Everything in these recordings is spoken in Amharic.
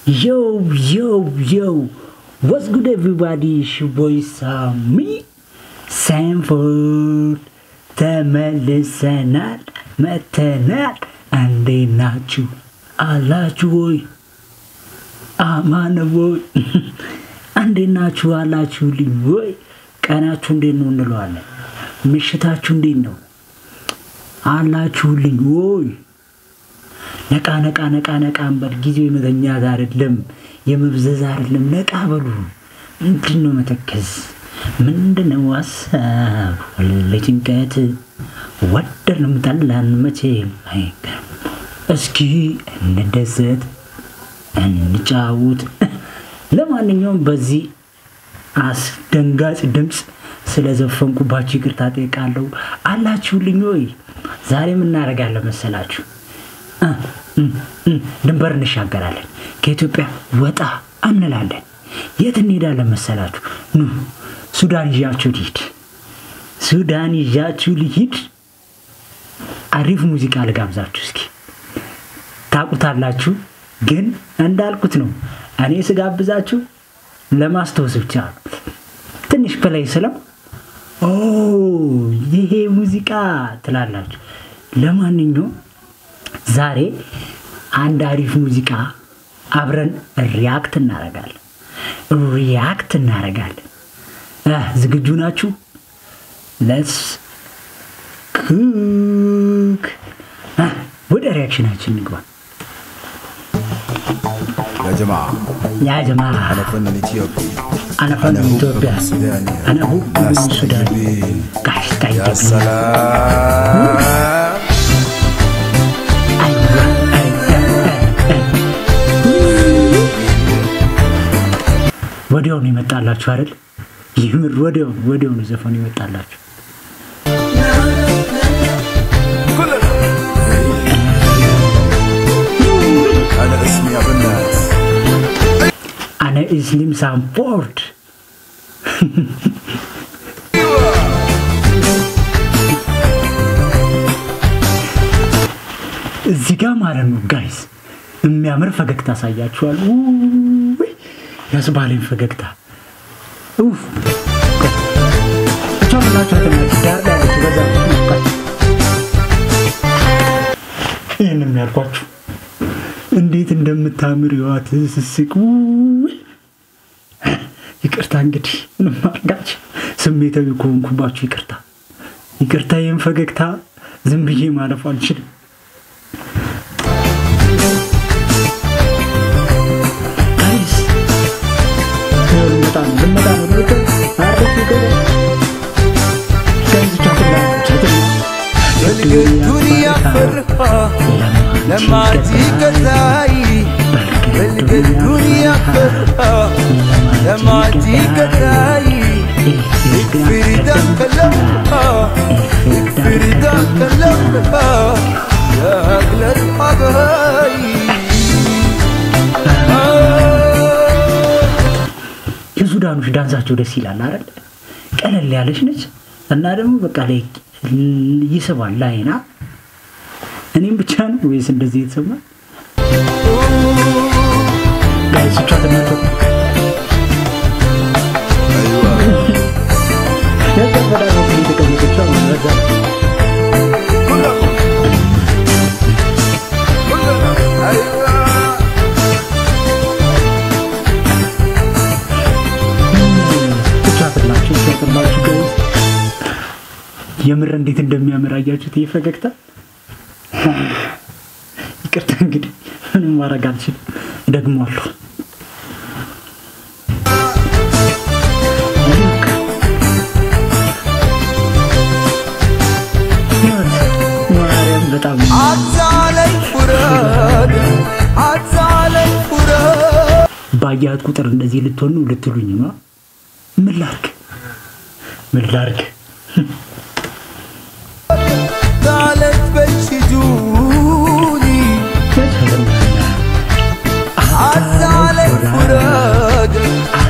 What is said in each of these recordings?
Yo, what's good everybody? It's your boy Sammy Sanford ተመልሰናል መተናል እንዴት ናችሁ አላችሁ ወይ አማን ወይ እንዴት ናችሁ አላችሁልኝ ወይ ቀናችሁ እንዴት ነው እንለዋለን ምሽታችሁ እንዴት ነው አላችሁልኝ ወይ ነቃ እንበል ጊዜው የመተኛት አይደለም የመብዘዝ አይደለም ነቃ በሉ ምንድነው መተከዝ ምንድነው ሐሳብ ለጭንቀት ወደንም ታላን መቼ አይቀርም እስኪ እንደሰት እንጫውት ለማንኛውም በዚህ አስደንጋጭ ድምጽ ስለዘፈንኩባችሁ ይቅርታ ጠይቃለሁ አላችሁልኝ ወይ ዛሬ ምን እናደርጋለን መሰላችሁ ድንበር እንሻገራለን ከኢትዮጵያ ወጣ እንላለን የት እንሄዳለን መሰላችሁ ኑ ሱዳን ይዣችሁ ልሂድ አሪፍ ሙዚቃ ልጋብዛችሁ እስኪ ታቁታላችሁ ግን እንዳልኩት ነው እኔ ስጋብዛችሁ ለማስተዋወስ ብቻ ትንሽ ፕሌይ ስለው ይሄ ሙዚቃ ትላላችሁ ለማንኛውም ዛሬ አንድ አሪፍ ሙዚቃ አብረን ሪአክት እናደርጋለን ዝግጁ ናችሁ ሌትስ ኩክ ወደ ሪአክሽናችን እንግባ يا جماعة أنا فن إثيوبيا أنا هو من السودان يا سلام ወዲያው ነው ይመጣላችሁ አይደል ይምር ወዲያው ነው ዘፈኑ ይመጣላችሁ أنا اسمي سانفورد እዚህ ጋር ማለት ነው ጋይስ የሚያምር ፈገግታ ሳያችኋል ያስባለኝ ፈገግታ ይሄንን ያልኳችሁ እንዴት እንደምታምር ይዋት ስስቁ ይቅርታ እንግዲህ ምንም አርጋች ስሜታዊ ኮንኩባችሁ ይቅርታ ይሄን ፈገግታ ዝም ብዬ ማለፍ አልችልም الدنيا فرحة لما تيجي تاي الدنيا فرحة لما تيجي تاي فريدك لمها فريدك لمها يا أغلى الحبايب የሱዳኖች ዳንሳቸው ደስ ይላል አይደል ቀለል ያለች ነች እና ደግሞ በቃ ላይ ይስባል ላይና እኔም ብቻ ነው ወይስ እንደዚህ የተሰማ ጋይስ ቻተመቶ አይዋ ያተፈዳው ከሚተቀመጠው ወዛ የምር እንዴት እንደሚያምር አያችሁት ይፈገግታ ይቅርታ እንግዲህ ምንም ማድረግ አልችልም ደግሞአለሁ በጣም አዛለኝ ፍረድ ባያት ቁጥር እንደዚህ ልትሉኝ ነው ምን ላርግ قالت بشجوني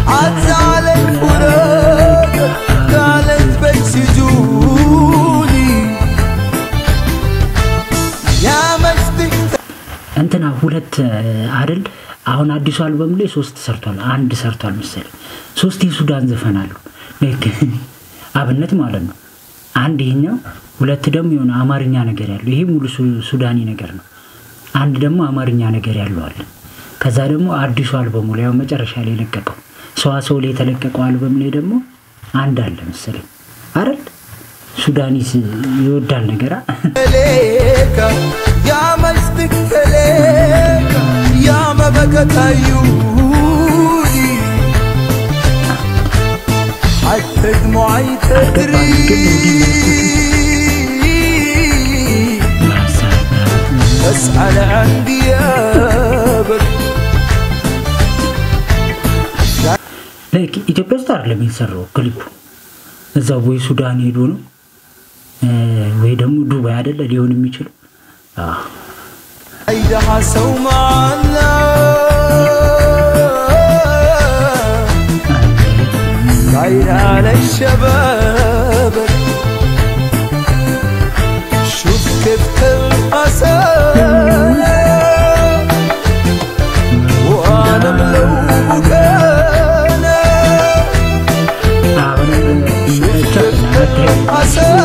عزالك فراد قالت بشجوني يا مجدك انتنا ሁለት አይደል አሁን አዲሱ አልበም ላይ 3 ሰርቷል አንድ ሰርቷል መሰለኝ 3 የሱዳን ዘፈን አሉ ላይክ አብነት ማለት ነው አንድ ይሄኛው ሁለት ደግሞ የሆነ አማርኛ ነገር ያለው ይሄ ሙሉ ሱዳኒ ነገር ነው አንድ ደግሞ አማርኛ ነገር ያለው አለ ከዛ ደግሞ አዲሱ አልበሙ ላይ መጨረሻ ላይ ለቀቀው ሰዋሰው ላይ ተለቀቀው አልበም ላይ ደግሞ አንድ አለ መሰለኝ አይደል ሱዳኒስ ይወዳል ነገር ያ መስጥከለ ያ መበከታዩ አትድሙዓይ ተድሪ أسأل عن ديابك ላይክ ኢትዮጵያ ውስጥ አይደለም የሚሰራው ክሊፑ እዛው ወይ ሱዳን ሄዶ ነው ወይ ደግሞ ዱባይ አይደለ ሊሆን የሚችለው አይደሃ ሰው ማላ غير على الشباب شوف كيف الحسن وانا ملوك انا شوف كيف الحسن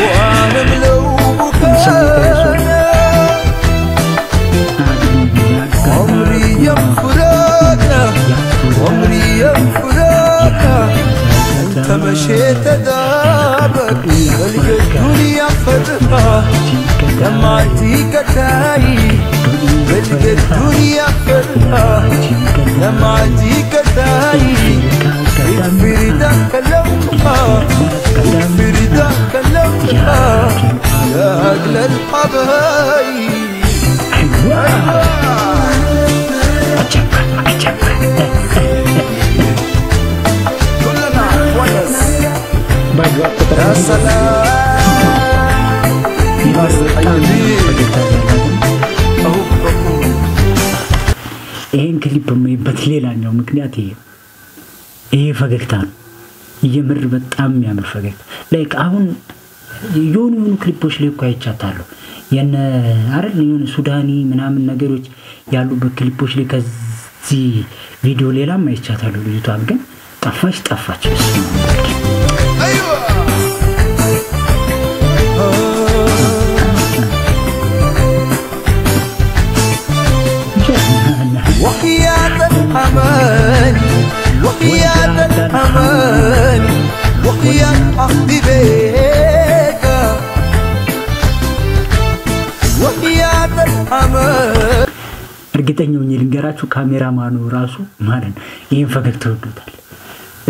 وانا ملوك انا عمري ينفرقنا عمري ينفرقنا انت مشيت دابك ولقى الدنيا فتحة دمعتي كتاي ولقى الدنيا فتحة دمعتي كتاي افردك لوحة افردك لوحة يا اغلى الحبايب يا سلام ይሄን ክሊፕ የማይበት ሌላኛው ምክንያት ይሄ ፈገግታ ነው የምር በጣም የሚያምር ፈገግታ ላይክ አሁን የሆኑ ክሊፖች ላይ እኮ አይቻታለሁ የነ አይደል የሆነ ሱዳኒ ምናምን ነገሮች ያሉበት ክሊፖች ላይ ከዚህ ቪዲዮ ሌላም አይቻታለሁ ልጅቷን ግን ጠፋች ايوه وحياة الأمان وحياة الأمان وحياة عهد بيك وحياة الأمان እርግጠኛው ልንገራችሁ ካሜራማኑ ራሱ ማለት ነው ይሄን ፈገግታ ወዶታል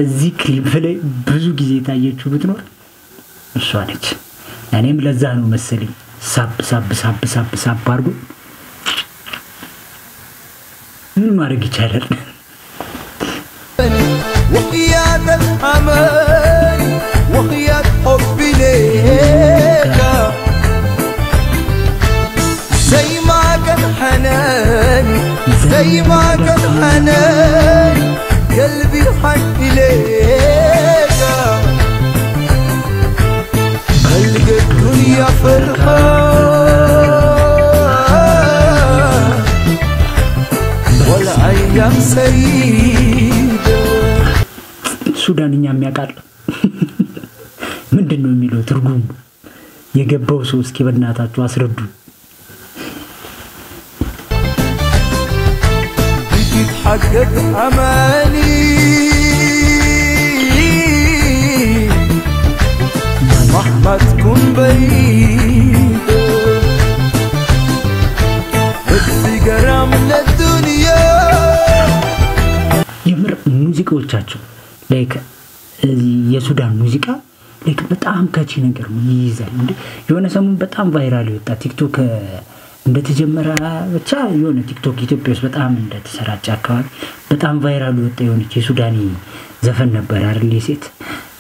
እዚህ ክሊፕ ላይ ብዙ ጊዜ ታየችው ብትኖር እሷ ነች እኔም ለዛ ነው መሰለኝ ሳብ አርጉ ምን ማድረግ ይቻላል وحياة الأمان وحياة حبي ليك زي ما كان حنان زي ما كان حنان قلبي حن إليك خلق الدنيا فرحان والأيام سعيدة ሱዳንኛ የሚያቃል ምንድነው የሚለው ትርጉም የገባው ሰው እስኪ በእናታችሁ አስረዱ بتتحقق أماني مهما تكون بعيدة بتفقر من الدنيا የምር ሙዚቃዎቻቸው ላይክ የሱዳን ሙዚቃ ላይክ በጣም ካቺ ነገር ነው ይይዛል እንዴ የሆነ ሰሞን በጣም ቫይራል ይወጣ ቲክቶክ እንደተጀመረ ብቻ የሆነ ቲክቶክ ኢትዮጵያ ውስጥ በጣም እንደተሰራጨ አካባቢ በጣም ቫይራል ይወጣ የሆነ የሱዳኒ ዘፈን ነበር አይደል የሴት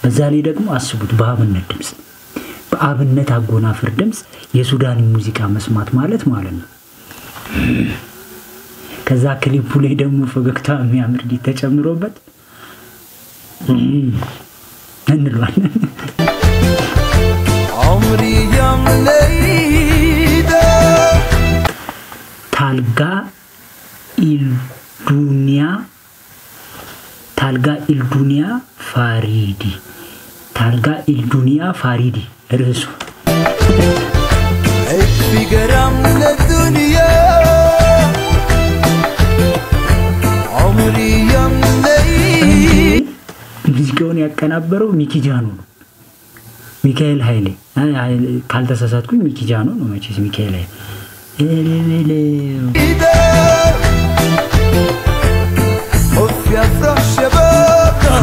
በዛ ላይ ደግሞ አስቡት በአብነት አጎናፍር ድምጽ የሱዳኒ ሙዚቃ መስማት ማለት ነው ከዛ ክሊፑ ላይ ደግሞ ፈገግታ የሚያምር ተጨምሮበት እንሏለን عمري يا مليدة ታልጋ ኢልዱንያ ፋሪዲ ርዕሱ في جرام للدنيا عمري يملي ሙዚቃውን ያቀናበረው ሚኪጃኖ ነው ሚካኤል ኃይሌ ካልተሳሳትኩኝ ሚኪጃኖ ነው መቼስ ሚካኤል ኃይሌ اوف يا فرح شبابنا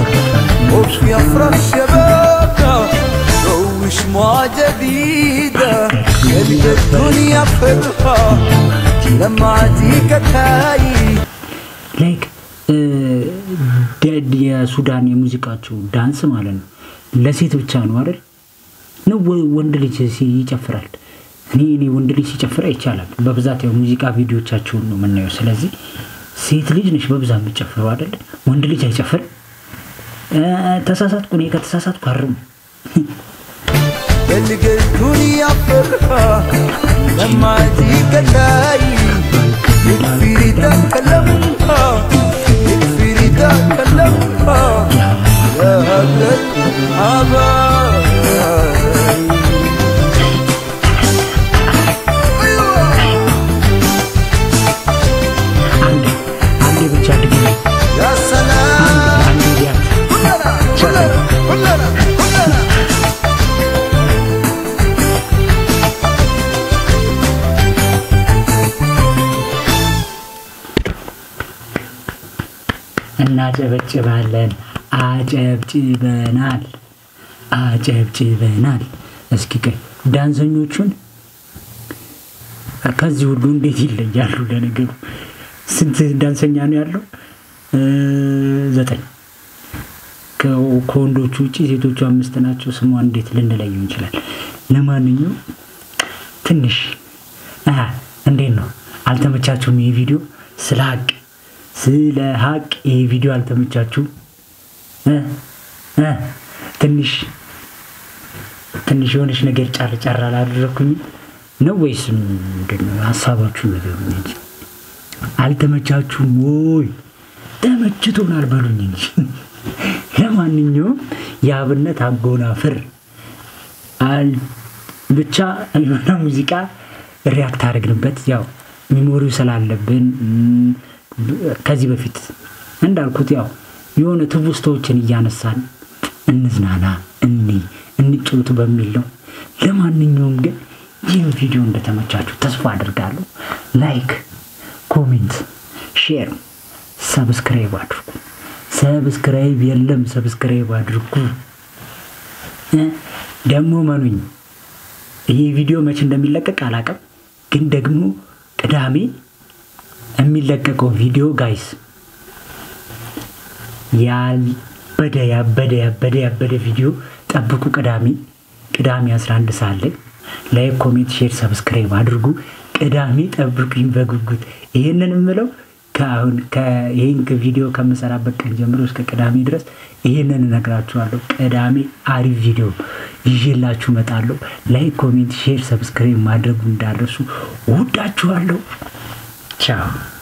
اوف يا فرح شبابنا روش مع جديدة يلقى الدنيا فرحة لما عديك تاي ላይክ የሱዳን የሙዚቃቸው ዳንስ ማለት ነው ለሴት ብቻ ነው አይደል ነው ወንድ ልጅ ሲጨፍራል እኔ ወንድ ልጅ ሲጨፍር አይቻልም በብዛት የሙዚቃ ቪዲዮቻቸው ነው የምናየው ስለዚህ ሴት ልጅ ነሽ በብዛት የሚጨፍረው አይደል ወንድ ልጅ አይጨፍር ተሳሳትኩ እኔ ከተሳሳትኩ አርም يلقى الدنيا فرحة لما عديك تاي يكفي رداك لمها يكفي رداك لمها يا هذا يا سلام كلنا እናጨበጭባለን አጨብጭበናል እስኪ ዳንሰኞቹን ከዚህ ሁሉ እንዴት ይለያሉ ለነገሩ ስንት ዳንሰኛ ነው ያለው 9 ከወንዶቹ ውጪ ሴቶቹ 5 ናቸው ስሟን እንዴት ልንለየው እንችላል ለማንኛውም ትንሽ እንዴት ነው አልተመቻችሁም ይሄ ቪዲዮ ስለ ሀቅ ይሄ ቪዲዮ አልተመቻችሁም ትንሽ የሆነች ነገር ጫር አላደረኩኝ ነው ወይስ ምንድነው ሐሳባችሁ ነገሩኝ እንጂ አልተመቻችሁም ወይ ተመችቶናል በሉኝ እንጂ ለማንኛውም የአብነት አጎናፍር ብቻ የሆነ ሙዚቃ ሪያክት አደረግንበት ያው ሚሞሪው ስላለብን ከዚህ በፊት እንዳልኩት ያው የሆነ ትውስቶችን እያነሳን እንዝናና እንጭውት በሚል ነው ለማንኛውም ግን ይህ ቪዲዮ እንደተመቻችሁ ተስፋ አድርጋለሁ ላይክ ኮሜንት ሼር ሰብስክራይብ አድርጉ ሰብስክራይብ አድርጉ ደግሞ መኑኝ ይህ ቪዲዮ መቼ እንደሚለቀቅ አላውቅም ግን ደግሞ ቅዳሜ የሚለቀቀው ቪዲዮ ጋይስ ያበደ ቪዲዮ ጠብቁ ቅዳሜ 11 ሰዓት ላይ ላይክ ኮሜንት ሼር ሰብስክራይብ አድርጉ ቅዳሜ ጠብቁኝ በጉጉት ይሄንን ምለው ይሄን ቪዲዮ ከመሰራበት ቀን ጀምሮ እስከ ቅዳሜ ድረስ ይሄንን እነግራችኋለሁ ቅዳሜ አሪፍ ቪዲዮ ይዤላችሁ መጣለሁ ላይክ ኮሜንት ሼር ሰብስክራይብ ማድረጉ እንዳትረሱ ወዳችኋለሁ Ciao.